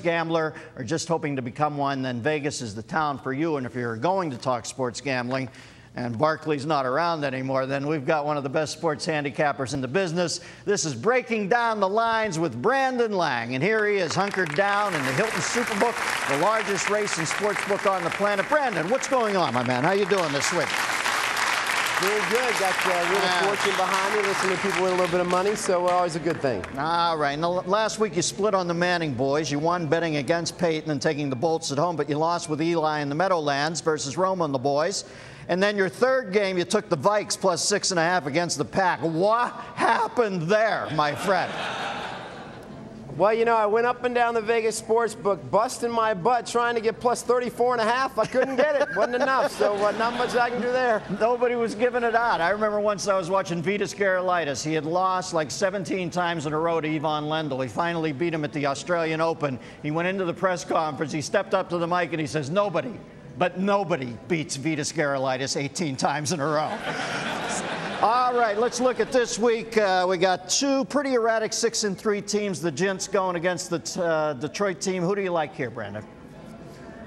gambler or just hoping to become one, then Vegas is the town for you. And if you're going to talk sports gambling and Barkley's not around anymore, then we've got one of the best sports handicappers in the business. This is Breaking Down the Lines with Brandon Lang. And here he is, hunkered down in the Hilton Superbook, the largest race and sports book on the planet. Brandon, what's going on, my man? How you doing this week? Doing good. Got Wheel of Fortune behind me, listening to people with a little bit of money, so always a good thing. All right. Now, last week you split on the Manning boys. You won betting against Peyton and taking the Bolts at home, but you lost with Eli in the Meadowlands versus Roma and the boys. And then your third game, you took the Vikes plus 6.5 against the Pack. What happened there, my friend? Well, you know, I went up and down the Vegas sports book, busting my butt trying to get plus 34.5. I couldn't get it. Wasn't enough, so not much I can do there. Nobody was giving it out. I remember once I was watching Vitas Gerulaitis. He had lost like 17 times in a row to Ivan Lendl. He finally beat him at the Australian Open. He went into the press conference. He stepped up to the mic and he says, nobody beats Vitas Gerulaitis 18 times in a row. All right, let's look at this week. We got two pretty erratic 6-3 teams. The Gents going against the Detroit team. Who do you like here, Brandon?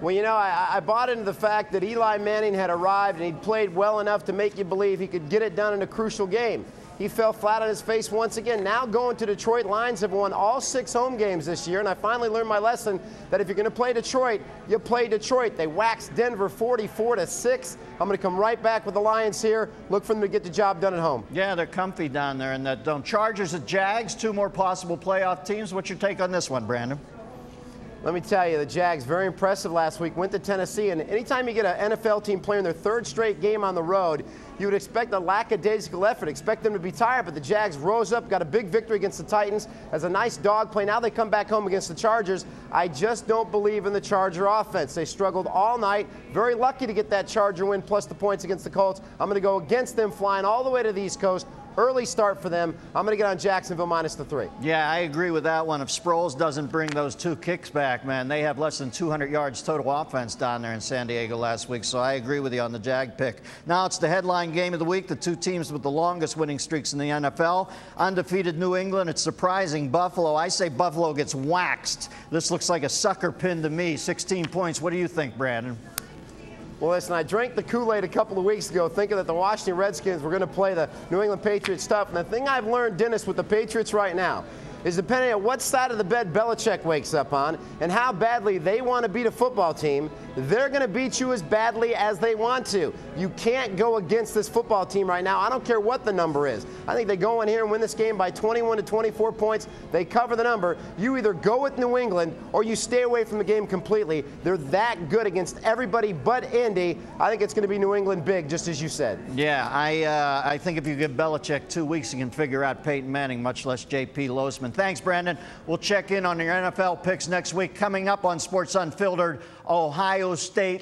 Well, you know, I bought into the fact that Eli Manning had arrived and he'd played well enough to make you believe he could get it done in a crucial game. He fell flat on his face once again. Now going to Detroit, Lions have won all 6 home games this year, and I finally learned my lesson that if you're going to play Detroit, you play Detroit. They waxed Denver 44-6. I'm going to come right back with the Lions here. Look for them to get the job done at home. Yeah, they're comfy down there in that dome. Chargers at Jags, 2 more possible playoff teams. What's your take on this one, Brandon? Let me tell you, the Jags, very impressive last week, went to Tennessee, and anytime you get an NFL team playing their 3rd straight game on the road, you would expect a lackadaisical effort, expect them to be tired, but the Jags rose up, got a big victory against the Titans as a nice dog play. Now they come back home against the Chargers. I just don't believe in the Charger offense. They struggled all night. Very lucky to get that Charger win plus the points against the Colts. I'm going to go against them flying all the way to the East Coast. Early start for them. I'm going to get on Jacksonville minus the 3. Yeah, I agree with that one. If Sproles doesn't bring those 2 kicks back, man, they have less than 200 yards total offense down there in San Diego last week, so I agree with you on the Jag pick. Now it's the headline game of the week, the 2 teams with the longest winning streaks in the NFL. Undefeated New England, it's surprising Buffalo. I say Buffalo gets waxed. This looks like a sucker pin to me. 16 points. What do you think, Brandon? Well, listen, I drank the Kool-Aid a couple of weeks ago thinking that the Washington Redskins were going to play the New England Patriots stuff. And the thing I've learned, Dennis, with the Patriots right now is depending on what side of the bed Belichick wakes up on and how badly they want to beat a football team, they're going to beat you as badly as they want to. You can't go against this football team right now. I don't care what the number is. I think they go in here and win this game by 21 to 24 points. They cover the number. You either go with New England or you stay away from the game completely. They're that good against everybody but Indy. I think it's going to be New England big, just as you said. Yeah, I think if you give Belichick 2 weeks, you can figure out Peyton Manning, much less J.P. Losman. Thanks, Brandon. We'll check in on your NFL picks next week. Coming up on Sports Unfiltered, Ohio State.